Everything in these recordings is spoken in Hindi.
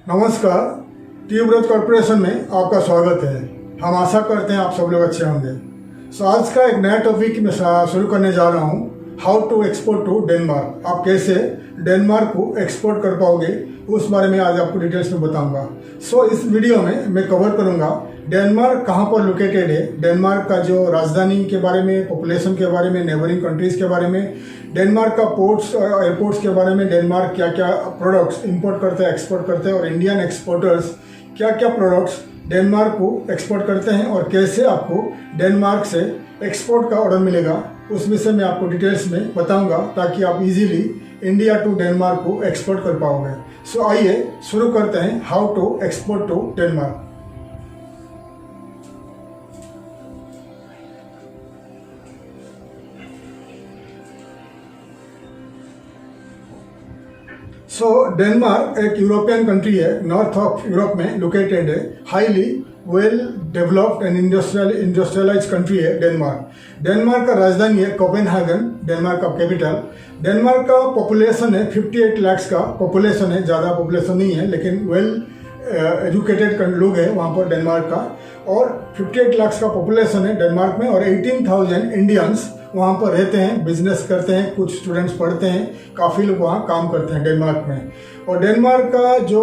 नमस्कार, ट्यूबरथ कॉर्पोरेशन में आपका स्वागत है। हम आशा करते हैं आप सब लोग अच्छे होंगे। आज का एक नया टॉपिक मैं शुरू करने जा रहा हूँ, how to export to Denmark. आप कैसे डेनमार्क को एक्सपोर्ट कर पाओगे उस बारे में आज आपको डिटेल्स में बताऊंगा। इस वीडियो में मैं कवर करूंगा डेनमार्क कहाँ पर लोकेटेड है, डेनमार्क का जो राजधानी के बारे में, पॉपुलेशन के बारे में, नेबरिंग कंट्रीज के बारे में, डेनमार्क का पोर्ट्स और एयरपोर्ट्स के बारे में, डेनमार्क क्या क्या प्रोडक्ट्स इंपोर्ट करते हैं, एक्सपोर्ट करते हैं, और इंडियन एक्सपोर्टर्स क्या क्या प्रोडक्ट्स डेनमार्क को एक्सपोर्ट करते हैं और कैसे आपको डेनमार्क से एक्सपोर्ट का ऑर्डर मिलेगा, उस विषय में आपको डिटेल्स में बताऊंगा ताकि आप इजीली इंडिया टू डेनमार्क को एक्सपोर्ट कर पाओगे। आइए शुरू करते हैं, how to export to Denmark. Denmark एक यूरोपियन कंट्री है, नॉर्थ ऑफ यूरोप में लोकेटेड है, highly well developed and industrialise country है डेनमार्क। डेनमार्क का राजधानी है कोपेनहेगन, डेनमार्क का कैपिटल। डेनमार्क का पॉपुलेशन है 58 लाख का पॉपुलेशन है, ज़्यादा पॉपुलेशन नहीं है, लेकिन वेल एजुकेटेड लोग हैं वहाँ पर डेनमार्क का, और 58 लाख का पॉपुलेशन है डेनमार्क में, और 18,000 इंडियंस वहाँ पर रहते हैं, बिजनेस करते हैं, कुछ स्टूडेंट्स पढ़ते हैं, काफ़ी लोग वहाँ काम करते हैं डेनमार्क में। और डेनमार्क का जो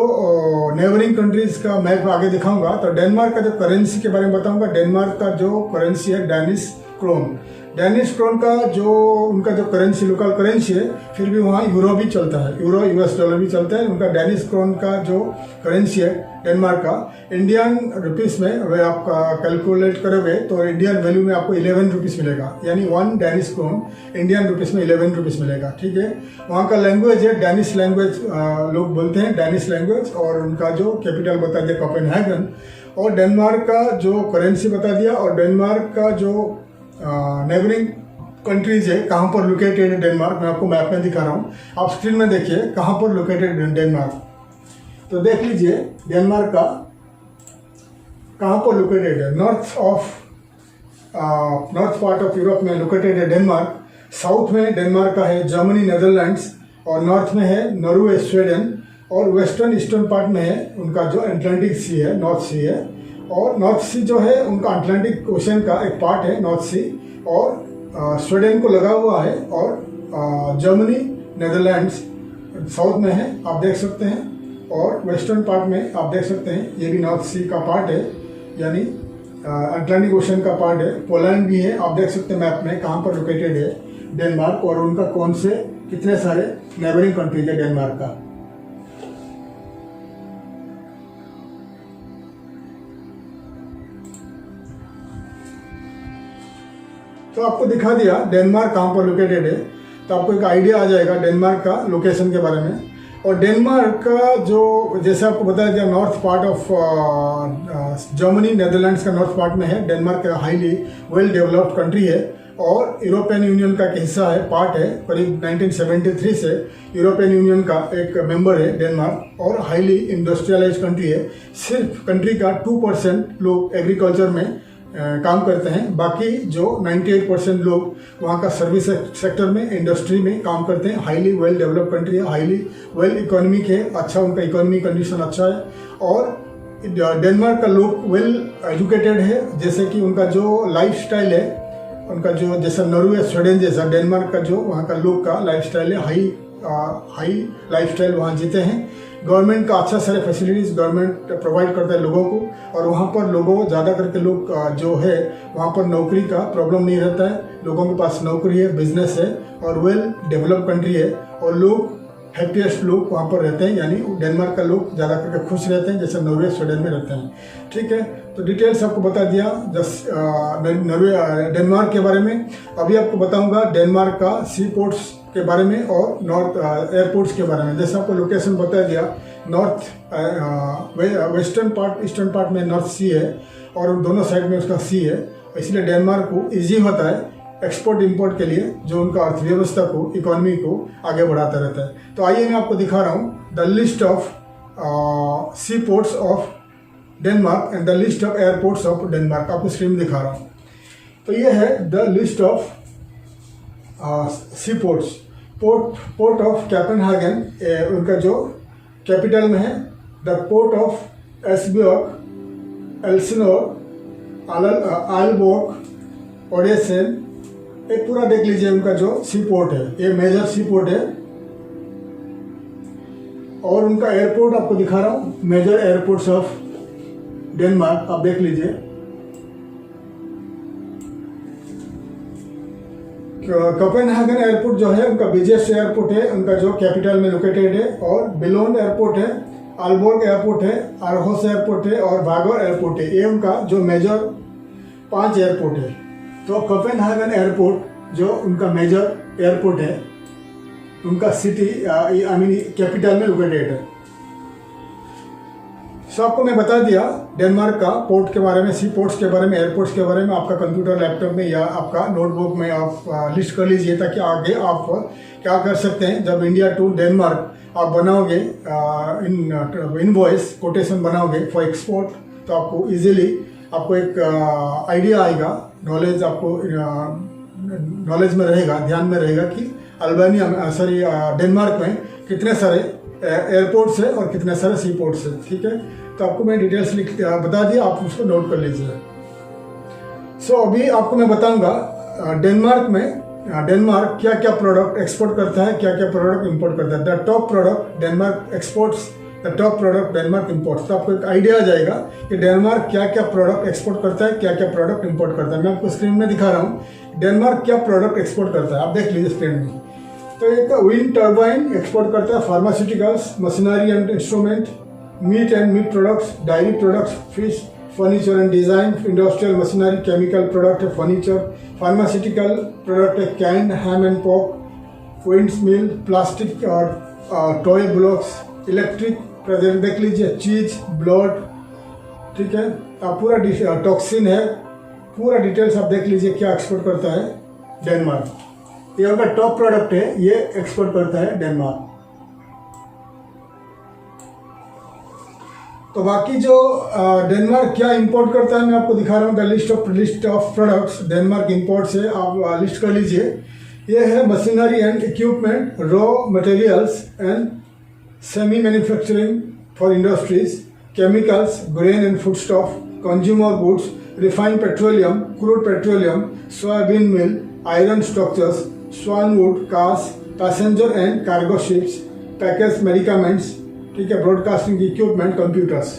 नेबरिंग कंट्रीज़ का मैप आगे दिखाऊंगा, तो डेनमार्क का जो करेंसी के बारे में बताऊंगा। डेनमार्क का जो करेंसी है डेनिश क्रोन। डेनिश क्रोन का जो उनका जो करेंसी, लोकल करेंसी है, फिर भी वहाँ यूरो भी चलता है, यूरो US डॉलर भी चलता है। उनका डेनिश क्रोन का जो करेंसी है डेनमार्क का, इंडियन रुपीस में अगर आप कैलकुलेट करोगे तो इंडियन वैल्यू में आपको 11 रुपीस मिलेगा, यानी 1 डेनिश क्रोन इंडियन रुपीस में 11 रुपीस मिलेगा। ठीक है, वहाँ का लैंग्वेज है डेनिश लैंग्वेज, लोग बोलते हैं डेनिश लैंग्वेज, और उनका जो कैपिटल बता दिया कोपेनहेगन, और डेनमार्क का जो करेंसी बता दिया, और डेनमार्क का जो नेबरिंग कंट्रीज है, कहाँ पर लोकेटेड है डेनमार्क, मैं आपको मैप में दिखा रहा हूँ। आप स्क्रीन में देखिए कहाँ पर लोकेटेड है डेनमार्क। तो देख लीजिए डेनमार्क का कहाँ पर लोकेटेड है। नॉर्थ पार्ट ऑफ यूरोप में लोकेटेड है डेनमार्क। साउथ में डेनमार्क का है जर्मनी, नेदरलैंड्स, और नॉर्थ में है नॉर्वे, स्वीडन, और वेस्टर्न ईस्टर्न पार्ट में है उनका जो अटलांटिक सी है, नॉर्थ सी है। और नॉर्थ सी जो है उनका अटलांटिक ओशन का एक पार्ट है नॉर्थ सी, और स्वीडन को लगा हुआ है, और जर्मनी, नेदरलैंड्स साउथ में है, आप देख सकते हैं, और वेस्टर्न पार्ट में आप देख सकते हैं, ये भी नॉर्थ सी का पार्ट है, यानी अटलांटिक ओशन का पार्ट है। पोलैंड भी है, आप देख सकते हैं मैप में कहाँ पर लोकेटेड है डेनमार्क, और उनका कौन से कितने सारे नेबरिंग कंट्रीज है डेनमार्क का। तो आपको दिखा दिया डेनमार्क कहाँ पर लोकेटेड है, तो आपको एक आइडिया आ जाएगा डेनमार्क का लोकेशन के बारे में। और डेनमार्क का जो, जैसे आपको बताया गया, north part of Germany, Netherlands का नॉर्थ पार्ट में है। डेनमार्क का हाईली वेल डेवलप्ड कंट्री है, और यूरोपियन यूनियन का एक हिस्सा है, पार्ट है। करीब 1973 से यूरोपियन यूनियन का एक मेंबर है डेनमार्क, और हाईली इंडस्ट्रियलाइज कंट्री है। सिर्फ कंट्री का 2% लोग एग्रीकल्चर में काम करते हैं, बाकी जो 98% लोग वहाँ का सर्विस सेक्टर में, इंडस्ट्री में काम करते हैं। हाईली वेल डेवलप कंट्री है, हाईली वेल इकोनॉमिक है, अच्छा उनका इकोनॉमिक कंडीशन अच्छा है, और डेनमार्क का लोग वेल एजुकेटेड है। जैसे कि उनका जो लाइफ स्टाइल है, उनका जो जैसा नॉर्वे, स्वीडन जैसा डेनमार्क का जो वहाँ का लोग का लाइफ स्टाइल है, हाई लाइफ स्टाइल वहाँ जीते हैं। गवर्नमेंट का अच्छा सारे फैसिलिटीज़ गवर्नमेंट प्रोवाइड करता है लोगों को, और वहाँ पर लोगों, ज़्यादा करके लोग जो है वहाँ पर नौकरी का प्रॉब्लम नहीं रहता है, लोगों के पास नौकरी है, बिजनेस है, और वेल डेवलप कंट्री है, और लोग हैप्पीएस्ट लोग वहाँ पर रहते हैं, यानी डेनमार्क का लोग ज़्यादा करके खुश रहते हैं, जैसे नॉर्वे, स्वीडन में रहते हैं। ठीक है, तो डिटेल्स आपको बता दिया डेनमार्क के बारे में। अभी आपको बताऊंगा डेनमार्क का सी पोर्ट्स के बारे में और नॉर्थ एयरपोर्ट्स के बारे में। जैसे आपको लोकेशन बता दिया, north western part, eastern part में नॉर्थ सी है, और दोनों साइड में उसका सी है, इसलिए डेनमार्क को ईजी होता है एक्सपोर्ट इंपोर्ट के लिए, जो उनका अर्थव्यवस्था को, इकोनॉमी को आगे बढ़ाता रहता है। तो आइए मैं आपको दिखा रहा हूँ the list of sea ports of Denmark and the list of airports of Denmark. आपको स्क्रीन दिखा रहा हूँ। तो ये है the list of sea ports. Port of Copenhagen उनका जो कैपिटल में है, the port of Esbjerg, Elsinore, Aalborg, ओडेसेन, एक पूरा देख लीजिए उनका जो सी पोर्ट है, ये मेजर सी पोर्ट है। और उनका एयरपोर्ट आपको दिखा रहा हूँ, मेजर एयरपोर्ट्स ऑफ डेनमार्क, आप देख लीजिए। कोपेनहेगन एयरपोर्ट जो है उनका बिगेस्ट एयरपोर्ट है, उनका जो कैपिटल में लोकेटेड है। और बिलोन एयरपोर्ट है, आलबोर्ग एयरपोर्ट है, आरहोस एयरपोर्ट है और भागोर एयरपोर्ट है। ये उनका जो मेजर 5 एयरपोर्ट है। तो कोपेनहेगन एयरपोर्ट जो उनका मेजर एयरपोर्ट है, उनका सिटी कैपिटल में लोकेटेड है। सो आपको मैं बता दिया डेनमार्क का पोर्ट के बारे में, सी पोर्ट्स के बारे में, एयरपोर्ट्स के बारे में। आपका कंप्यूटर, लैपटॉप में या आपका नोटबुक में आप लिस्ट कर लीजिए, ताकि आगे आप क्या कर सकते हैं, जब इंडिया टू डेनमार्क आप बनाओगे इनवॉइस कोटेशन बनाओगे फॉर एक्सपोर्ट, तो आपको इजीली आपको एक आइडिया आएगा, नॉलेज आपको नॉलेज में रहेगा, ध्यान में रहेगा कि अल्बानिया में डेनमार्क में कितने सारे एयरपोर्ट्स है और कितने सारे सी पोर्ट्स है। ठीक है, तो आपको मैं डिटेल्स बता दिया, आप उसको नोट कर लीजिए। सो अभी आपको मैं बताऊंगा डेनमार्क क्या क्या प्रोडक्ट एक्सपोर्ट करता है, क्या क्या प्रोडक्ट इंपोर्ट करता है। The top product Denmark exports, the top product Denmark imports. तो आपको एक आइडिया आ जाएगा कि डेनमार्क क्या क्या प्रोडक्ट एक्सपोर्ट करता है, क्या क्या प्रोडक्ट इंपोर्ट करता है। मैं आपको स्क्रीन में दिखा रहा हूँ डेनमार्क क्या प्रोडक्ट एक्सपोर्ट करता है, आप देख लीजिए स्क्रीन में। तो एक विंड टर्बाइन एक्सपोर्ट करता है, pharmaceuticals, machinery and instrument, meat and meat products, dairy products, fish, furniture and design, industrial machinery, chemical product है फर्नीचर, फार्मास्यूटिकल प्रोडक्ट है canned ham and pork, winds mill, plastic और टॉय ब्लॉक्स, इलेक्ट्रिक प्रोडक्ट देख लीजिए, चीज, ब्लड। ठीक है, आप पूरा टॉक्सिन है, पूरा डिटेल्स आप देख लीजिए क्या एक्सपोर्ट करता है डेनमार्क। ये उनका टॉप प्रोडक्ट है, ये एक्सपोर्ट करता है डेनमार्क। तो बाकी जो डेनमार्क क्या इंपोर्ट करता है मैं आपको दिखा रहा हूँ। The list of products Denmark imports है, आप लिस्ट कर लीजिए। ये है machinery and equipment, raw materials and semi manufacturing for industries, chemicals, grain and food stuff, consumer goods, refined petroleum, crude petroleum, soybean mill, iron structures, sawnwood, cars, passenger and cargo ships, package medicaments, ठीक है, ब्रॉडकास्टिंग इक्विपमेंट, कंप्यूटर्स।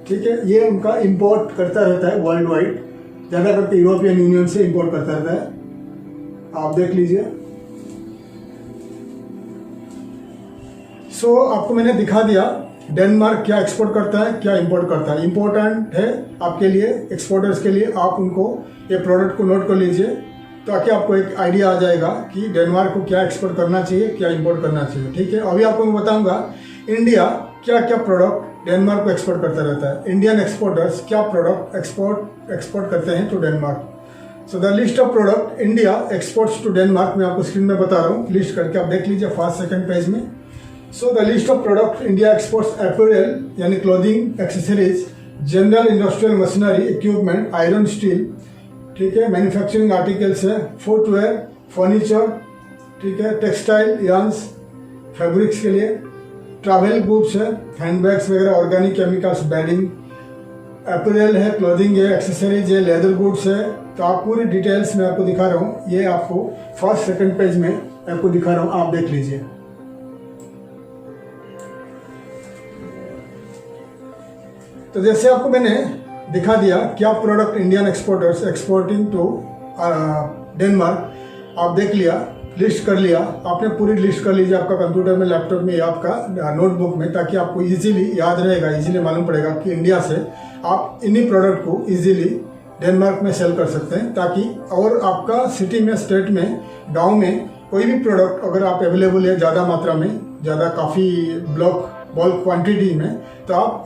ठीक है, ये उनका इंपोर्ट करता रहता है वर्ल्ड वाइड, ज़्यादा करके यूरोपियन यूनियन से इंपोर्ट करता रहता है, आप देख लीजिए। सो आपको मैंने दिखा दिया डेनमार्क क्या एक्सपोर्ट करता है, क्या इंपोर्ट करता है। इंपॉर्टेंट है आपके लिए, एक्सपोर्टर्स के लिए, आप उनको ये प्रोडक्ट को नोट कर लीजिए, ताकि आपको एक आइडिया आ जाएगा कि डेनमार्क को क्या एक्सपोर्ट करना चाहिए, क्या इंपोर्ट करना चाहिए। ठीक है, अभी आपको मैं बताऊंगा इंडिया क्या क्या प्रोडक्ट डेनमार्क को एक्सपोर्ट करता रहता है। इंडियन एक्सपोर्टर्स क्या प्रोडक्ट एक्सपोर्ट करते हैं to Denmark. So the list of product India exports to Denmark मैं आपको स्क्रीन में बता रहा हूँ, लिस्ट करके आप देख लीजिए फर्स्ट सेकंड पेज में। So the list of product India exports apparel यानी clothing, accessories, general industrial machinery, equipment, iron steel, ठीक है, मैन्युफैक्चरिंग आर्टिकल्स है, फुटवेयर, फर्नीचर, ठीक है, टेक्सटाइल, यार्न्स, फैब्रिक्स के लिए, ट्रैवल गुड्स है, हैंडबैग्स वगैरह, ऑर्गेनिक केमिकल्स, बेडिंग, अपैरल है, क्लोथिंग है, एक्सेसरीज है, लेदर गुड्स है। तो आप पूरी डिटेल्स मैं आपको दिखा रहा हूँ, ये आपको फर्स्ट सेकंड पेज में आपको दिखा रहा हूँ, आप देख लीजिए। तो जैसे आपको मैंने दिखा दिया क्या product Indian exporters exporting to Denmark, आप देख लिया, लिस्ट कर लिया आपने, पूरी लिस्ट कर लीजिए आपका कंप्यूटर में, लैपटॉप में या आपका नोटबुक में, ताकि आपको इजीली याद रहेगा, इजीली मालूम पड़ेगा कि इंडिया से आप इन्हीं प्रोडक्ट को इजीली डेनमार्क में सेल कर सकते हैं। ताकि और आपका सिटी में, स्टेट में, गांव में कोई भी प्रोडक्ट अगर आप अवेलेबल है ज़्यादा मात्रा में, ज़्यादा काफ़ी बल्क क्वांटिटी में, तो आप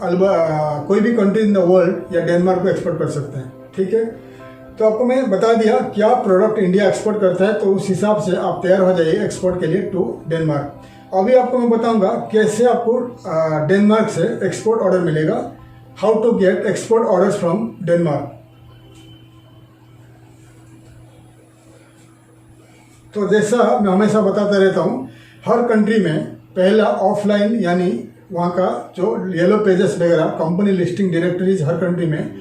कोई भी कंट्री इन द वर्ल्ड या डेनमार्क को एक्सपोर्ट कर सकते हैं। ठीक है, तो आपको मैं बता दिया क्या प्रोडक्ट इंडिया एक्सपोर्ट करता है, तो उस हिसाब से आप तैयार हो जाइए एक्सपोर्ट के लिए टू डेनमार्क। अभी आपको मैं बताऊंगा कैसे आपको डेनमार्क से एक्सपोर्ट ऑर्डर मिलेगा, how to get export orders from Denmark. तो जैसा मैं हमेशा बताता रहता हूँ, हर कंट्री में पहला ऑफलाइन यानी वहाँ का जो येलो पेजेस वगैरह कंपनी लिस्टिंग डायरेक्टरीज हर कंट्री में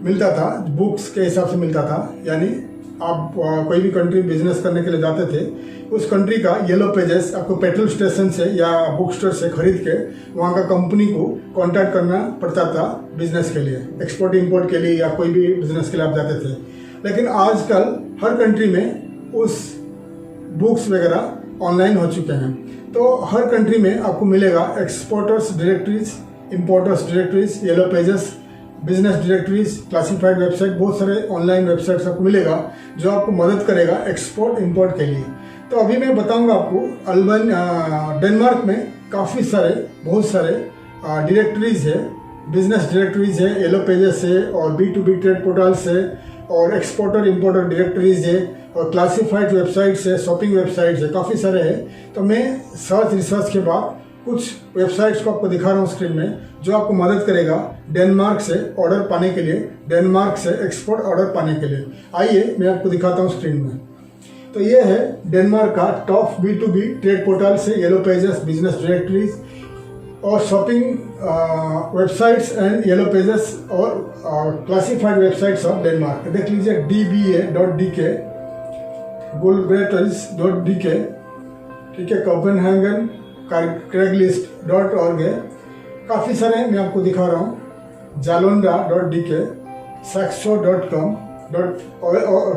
मिलता था, बुक्स के हिसाब से मिलता था। यानी आप कोई भी कंट्री बिजनेस करने के लिए जाते थे, उस कंट्री का येलो पेजेस आपको पेट्रोल स्टेशन से या बुक स्टोर से खरीद के वहाँ का कंपनी को कांटेक्ट करना पड़ता था बिजनेस के लिए, एक्सपोर्ट इंपोर्ट के लिए या कोई भी बिजनेस के लिए आप जाते थे। लेकिन आजकल हर कंट्री में उस बुक्स वगैरह ऑनलाइन हो चुके हैं, तो हर कंट्री में आपको मिलेगा exporters directories, importers directories, yellow pages, business directories, classified website, बहुत सारे ऑनलाइन वेबसाइट्स आपको मिलेगा जो आपको मदद करेगा एक्सपोर्ट इंपोर्ट के लिए। तो अभी मैं बताऊंगा आपको डेनमार्क में काफ़ी सारे बहुत सारे डायरेक्टरीज है, बिजनेस डायरेक्टरीज है, येलो पेजेस है और B2B ट्रेड पोर्टल्स है और एक्सपोर्टर इंपोर्टर डायरेक्टरीज है और क्लासिफाइड वेबसाइट्स है, शॉपिंग वेबसाइट्स है, काफ़ी सारे हैं। तो मैं सर्च रिसर्च के बाद कुछ वेबसाइट्स को आपको दिखा रहा हूँ स्क्रीन में, जो आपको मदद करेगा डेनमार्क से ऑर्डर पाने के लिए, डेनमार्क से एक्सपोर्ट ऑर्डर पाने के लिए। आइए मैं आपको दिखाता हूँ स्क्रीन में। तो ये है डेनमार्क का टॉप B2B ट्रेड पोर्टल से येलो पेजेस, बिजनेस डायरेक्टरीज और shopping websites and yellow pages और क्लासिफाइड वेबसाइट्स ऑफ डेनमार्क। देख लीजिए dba.dk, गुलब्रेटर्स.dk, ठीक है, कोपेनहेगन, क्रेगलिस्ट.org है, काफ़ी सारे मैं आपको दिखा रहा हूँ, जालोंडा.dk, saxo.com,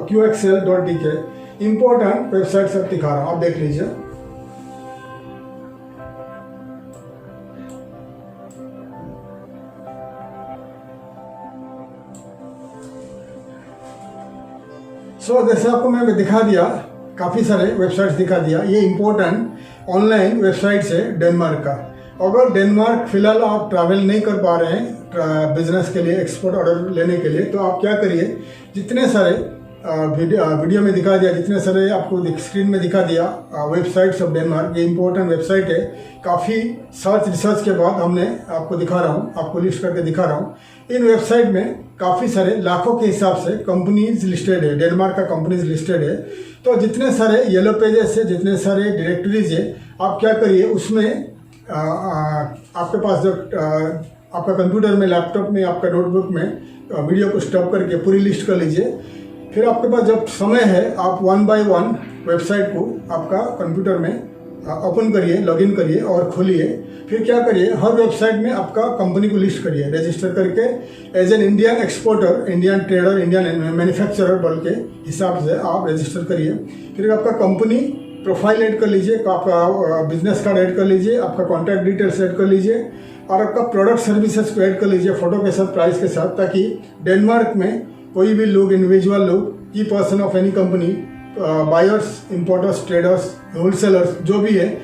qxl.dk, इम्पोर्टेंट वेबसाइट सब दिखा रहा हूँ, आप देख लीजिए। जैसे आपको मैं दिखा दिया, काफ़ी सारे वेबसाइट्स दिखा दिया, ये इम्पोर्टेंट ऑनलाइन वेबसाइट्स है डेनमार्क का। अगर डेनमार्क फिलहाल आप ट्रैवल नहीं कर पा रहे हैं बिजनेस के लिए, एक्सपोर्ट ऑर्डर लेने के लिए, तो आप क्या करिए, जितने सारे वीडियो में दिखा दिया, जितने सारे आपको स्क्रीन में दिखा दिया वेबसाइट्स ऑफ डेनमार्क, ये इंपॉर्टेंट वेबसाइट है। काफ़ी सर्च रिसर्च के बाद हमने आपको दिखा रहा हूँ, आपको लिस्ट करके दिखा रहा हूँ। इन वेबसाइट में काफ़ी सारे लाखों के हिसाब से कंपनीज लिस्टेड है, डेनमार्क का कंपनीज लिस्टेड है। तो जितने सारे येलो पेजेस है, जितने सारे डायरेक्टरीज है, आप क्या करिए, उसमें आपके पास जो आपका कंप्यूटर में, लैपटॉप में, आपका नोटबुक में वीडियो को स्टॉप करके पूरी लिस्ट कर लीजिए। फिर आपके पास जब समय है, आप 1 बाय 1 वेबसाइट को आपका कंप्यूटर में ओपन करिए, लॉगिन करिए और खोलिए। फिर क्या करिए, हर वेबसाइट में आपका कंपनी को लिस्ट करिए, रजिस्टर करके as an Indian exporter, Indian trader, Indian manufacturer बोल के हिसाब से आप रजिस्टर करिए। फिर आपका कंपनी प्रोफाइल ऐड कर लीजिए, आपका बिजनेस कार्ड ऐड कर लीजिए, आपका कॉन्टैक्ट डिटेल्स ऐड कर लीजिए और आपका प्रोडक्ट सर्विसेज को ऐड कर लीजिए फोटो के साथ, प्राइस के साथ, ताकि डेनमार्क में कोई भी लोग, इंडिविजुअल लोग, की person of any company, buyers, importers, traders, wholesalers, जो भी है,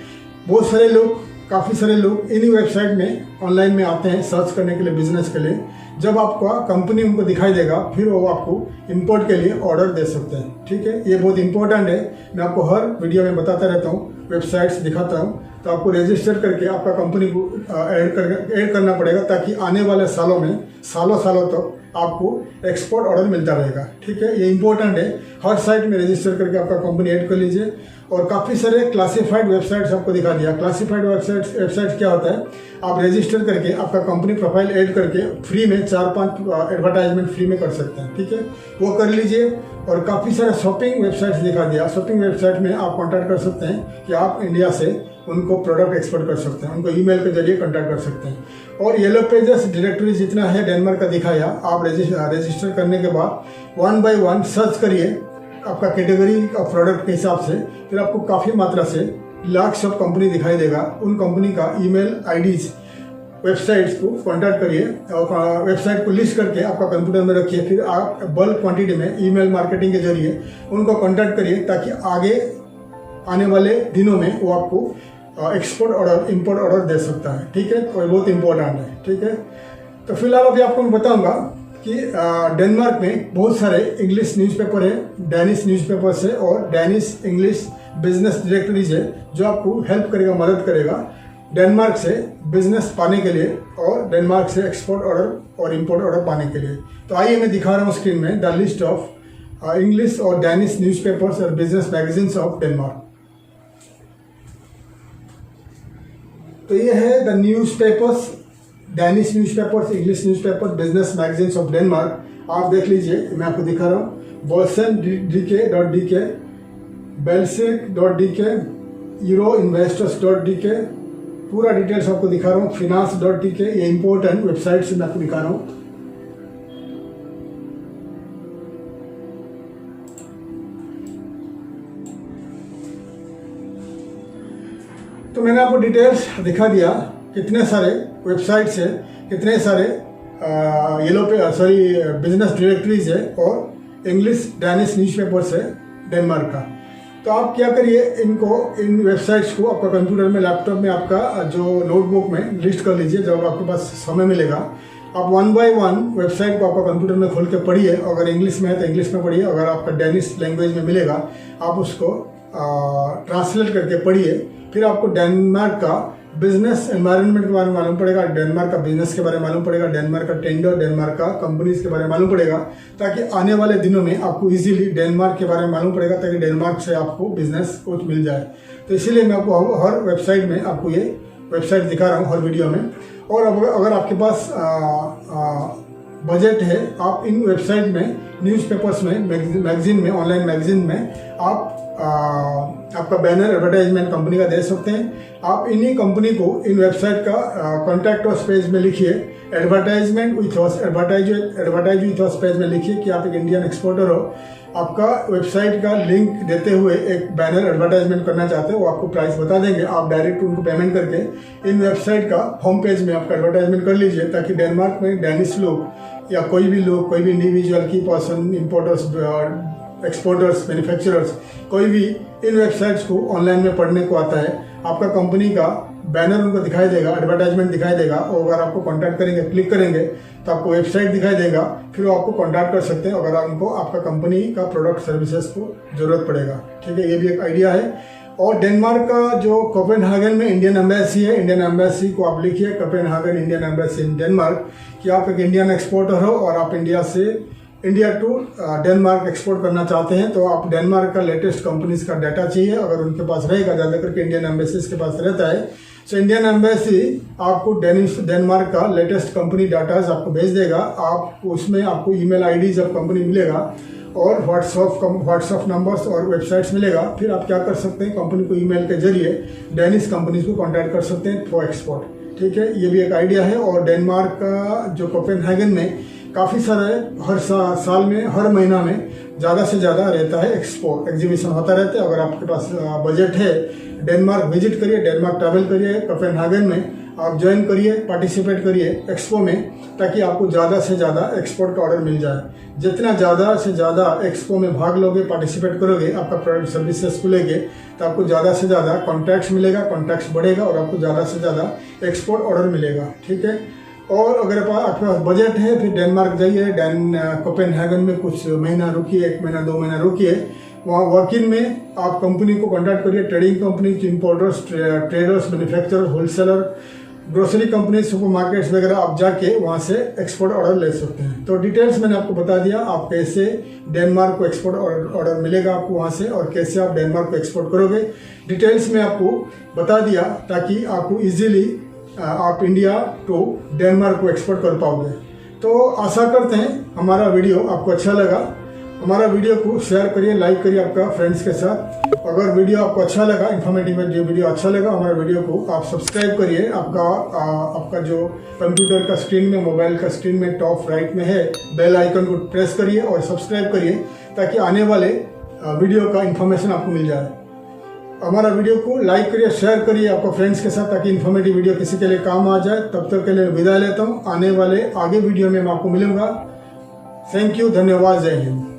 बहुत सारे लोग, काफ़ी सारे लोग इन्हीं वेबसाइट में ऑनलाइन में आते हैं सर्च करने के लिए, बिजनेस के लिए। जब आपका कंपनी उनको दिखाई देगा, फिर वो आपको इंपोर्ट के लिए ऑर्डर दे सकते हैं। ठीक है, ये बहुत इंपॉर्टेंट है, मैं आपको हर वीडियो में बताता रहता हूँ, वेबसाइट्स दिखाता हूँ। तो आपको रजिस्टर करके आपका कंपनी को ऐड करना पड़ेगा, ताकि आने वाले सालों में, सालों तक आपको एक्सपोर्ट ऑर्डर मिलता रहेगा। ठीक है, ये इंपॉर्टेंट है, हर साइट में रजिस्टर करके आपका कंपनी ऐड कर लीजिए। और काफ़ी सारे क्लासिफाइड वेबसाइट्स आपको दिखा दिया। क्लासिफाइड वेबसाइट क्या होता है, आप रजिस्टर करके आपका कंपनी प्रोफाइल ऐड करके फ्री में 4-5 एडवर्टाइजमेंट फ्री में कर सकते हैं। ठीक है, वो कर लीजिए। और काफ़ी सारे शॉपिंग वेबसाइट्स दिखा दिया। शॉपिंग वेबसाइट में आप कॉन्टैक्ट कर सकते हैं कि आप इंडिया से उनको प्रोडक्ट एक्सपोर्ट कर सकते हैं, उनको ईमेल के जरिए कॉन्टैक्ट कर सकते हैं। और येलो पेजेस डायरेक्टरी जितना है डेनमार्क का दिखाया, आप रजिस्टर करने के बाद 1 बाय 1 सर्च करिए आपका कैटेगरी ऑफ प्रोडक्ट के हिसाब से। फिर आपको काफ़ी मात्रा से लाख्स ऑफ कंपनी दिखाई देगा। उन कंपनी का ईमेल आईडीज, वेबसाइट्स को कॉन्टैक्ट करिए और वेबसाइट को लिस्ट करके आपका कंप्यूटर में रखिए। फिर आप बल्क क्वांटिटी में ईमेल मार्केटिंग के जरिए उनको कॉन्टैक्ट करिए, ताकि आगे आने वाले दिनों में वो आपको एक्सपोर्ट ऑर्डर, इंपोर्ट ऑर्डर दे सकता है। ठीक है, तो बहुत इंपॉर्टेंट है। ठीक है, तो फिलहाल अभी आपको मैं बताऊंगा कि डेनमार्क में बहुत सारे इंग्लिश न्यूज़पेपर है, डैनिश न्यूज़पेपर्स है और डैनिश इंग्लिश बिजनेस डायरेक्टरीज है, जो आपको हेल्प करेगा, मदद करेगा डेनमार्क से बिजनेस पाने के लिए और डेनमार्क से एक्सपोर्ट ऑर्डर और इंपोर्ट ऑर्डर पाने के लिए। तो आइए मैं दिखा रहा हूँ स्क्रीन में द लिस्ट ऑफ इंग्लिश और डैनिश न्यूज़पेपर्स और बिजनेस मैगजीन्स ऑफ डेनमार्क। तो ये है the newspapers, Danish newspapers, English newspaper, business magazines of Denmark. आप देख लीजिए, मैं आपको दिखा रहा हूँ। bolsen.dk, belsic.dk, euroinvestors.dk, पूरा डिटेल्स आपको दिखा रहा हूँ। finance.dk, ये इंपॉर्टेंट वेबसाइट से मैं आपको दिखा रहा हूँ। तो मैंने आपको डिटेल्स दिखा दिया, कितने सारे वेबसाइट्स है, कितने सारे बिजनेस डायरेक्टरीज है और इंग्लिश डैनिश न्यूज़पेपर्स है डेनमार्क का। तो आप क्या करिए, इन वेबसाइट्स को आपका कंप्यूटर में, लैपटॉप में, आपका जो नोटबुक में लिस्ट कर लीजिए। जब आपके पास समय मिलेगा आप 1 बाय 1 वेबसाइट को आपका कंप्यूटर में खोल के पढ़िए। अगर इंग्लिश में है तो इंग्लिश में पढ़िए, अगर आपका डैनिश लैंग्वेज में मिलेगा आप उसको ट्रांसलेट करके पढ़िए। फिर आपको डेनमार्क का बिजनेस एनवायरनमेंट के बारे में मालूम पड़ेगा, डेनमार्क का बिजनेस के बारे में मालूम पड़ेगा, डेनमार्क का टेंडर, डेनमार्क का कंपनीज के बारे में मालूम पड़ेगा, ताकि आने वाले दिनों में आपको इजीली डेनमार्क के बारे में मालूम पड़ेगा, ताकि डेनमार्क से आपको बिजनेस कुछ मिल जाए। तो इसीलिए मैं आपको हर वेबसाइट में आपको ये वेबसाइट दिखा रहा हूँ हर वीडियो में। और अगर आपके पास बजट है, आप इन वेबसाइट में, न्यूज़पेपर्स में, मैगजीन में, ऑनलाइन मैगजीन में आप आपका बैनर एडवर्टाइजमेंट कंपनी का दे सकते हैं। आप इन्हीं कंपनी को इन वेबसाइट का कॉन्टैक्ट अस पेज में लिखिए, एडवर्टाइज विथ अस पेज में लिखिए कि आप एक इंडियन एक्सपोर्टर हो, आपका वेबसाइट का लिंक देते हुए एक बैनर एडवर्टाइजमेंट करना चाहते हो, वो आपको प्राइस बता देंगे। आप डायरेक्ट उनको पेमेंट करके इन वेबसाइट का होम पेज में आपका एडवर्टाइजमेंट कर लीजिए, ताकि डेनमार्क में डैनिश लोग या कोई भी लोग, कोई भी इंडिविजुअल की पर्सन, इम्पोर्टर्स, एक्सपोर्टर्स, मैन्युफैक्चरर्स, कोई भी इन वेबसाइट्स को ऑनलाइन में पढ़ने को आता है, आपका कंपनी का बैनर उनको दिखाई देगा, एडवर्टाइजमेंट दिखाई देगा, और अगर आपको कांटेक्ट करेंगे, क्लिक करेंगे तो आपको वेबसाइट दिखाई देगा, फिर वो आपको कांटेक्ट कर सकते हैं अगर उनको आपका कंपनी का प्रोडक्ट सर्विसेज को ज़रूरत पड़ेगा। ठीक है, ये भी एक आइडिया है। और डेनमार्क का जो कोपेनहेगन में इंडियन एम्बेसी है, इंडियन एम्बेसी को आप लिखिए, Copenhagen Indian embassy in Denmark, कि आप एक इंडियन एक्सपोर्टर हो और आप इंडिया टू डेनमार्क एक्सपोर्ट करना चाहते हैं। तो आप डेनमार्क का लेटेस्ट कंपनीज का डाटा चाहिए, अगर उनके पास रहेगा, ज़्यादा करके इंडियन एम्बेसीज के पास रहता है। सो इंडियन एम्बेसी आपको डेनमार्क का लेटेस्ट कंपनी डाटाज आपको भेज देगा। आप उसमें आपको ईमेल आईडी जब कंपनी मिलेगा और व्हाट्सअप नंबर्स और वेबसाइट्स मिलेगा, फिर आप क्या कर सकते हैं, कंपनी को ईमेल के जरिए डेनिश कंपनीज को कॉन्टैक्ट कर सकते हैं फॉर एक्सपोर्ट। ठीक है, ये भी एक आइडिया है। और डेनमार्क का जो कोपेनहेगन में काफ़ी सारे हर साल में, हर महीना में ज़्यादा से ज़्यादा रहता है एक्सपो, एग्जीबिशन होता रहता है। अगर आपके पास बजट है, डेनमार्क विजिट करिए, डेनमार्क ट्रैवल करिए, कोपेनहेगन में आप ज्वाइन करिए, पार्टिसिपेट करिए एक्सपो में, ताकि आपको ज़्यादा से ज़्यादा एक्सपोर्ट का ऑर्डर मिल जाए। जितना ज़्यादा से ज़्यादा एक्सपो में भाग लोगे, पार्टिसिपेट करोगे आपका प्रोडक्ट सर्विसेज को लेके, तो आपको ज़्यादा से ज़्यादा कॉन्टैक्ट्स मिलेगा, कॉन्टैक्ट्स बढ़ेगा और आपको ज़्यादा से ज़्यादा एक्सपोर्ट ऑर्डर मिलेगा। ठीक है, और अगर आपके पास बजट है, फिर डेनमार्क जाइए, कोपेनहेगन में कुछ महीना रुकिए, 1 महीना 2 महीना रुकिए, वहाँ वर्किंग में आप कंपनी को कॉन्टैक्ट करिए, trading company, importers, traders, manufacturer, wholesaler, grocery company, super markets वगैरह आप जाके वहाँ से एक्सपोर्ट ऑर्डर ले सकते हैं। तो डिटेल्स मैंने आपको बता दिया, आप कैसे डेनमार्क को एक्सपोर्ट ऑर्डर मिलेगा आपको वहाँ से, और कैसे आप डेनमार्क को एक्सपोर्ट करोगे, डिटेल्स में आपको बता दिया, ताकि आपको इजीली आप इंडिया टू डेनमार्क को एक्सपोर्ट कर पाओगे। तो आशा करते हैं हमारा वीडियो आपको अच्छा लगा। हमारा वीडियो को शेयर करिए, लाइक करिए आपका फ्रेंड्स के साथ। अगर वीडियो आपको अच्छा लगा, इन्फॉर्मेटिव वीडियो अच्छा लगा, हमारा वीडियो को आप सब्सक्राइब करिए। आपका जो कंप्यूटर का स्क्रीन में, मोबाइल का स्क्रीन में टॉप राइट में है, बेल आइकन को प्रेस करिए और सब्सक्राइब करिए, ताकि आने वाले वीडियो का इन्फॉर्मेशन आपको मिल जाए। हमारा वीडियो को लाइक करिए, शेयर करिए आपको फ्रेंड्स के साथ, ताकि इन्फॉर्मेटिव वीडियो किसी के लिए काम आ जाए। तब तक के लिए विदा लेता हूँ। आने वाले आगे वीडियो में मैं आपको मिलूंगा। थैंक यू, धन्यवाद, जय हिंद।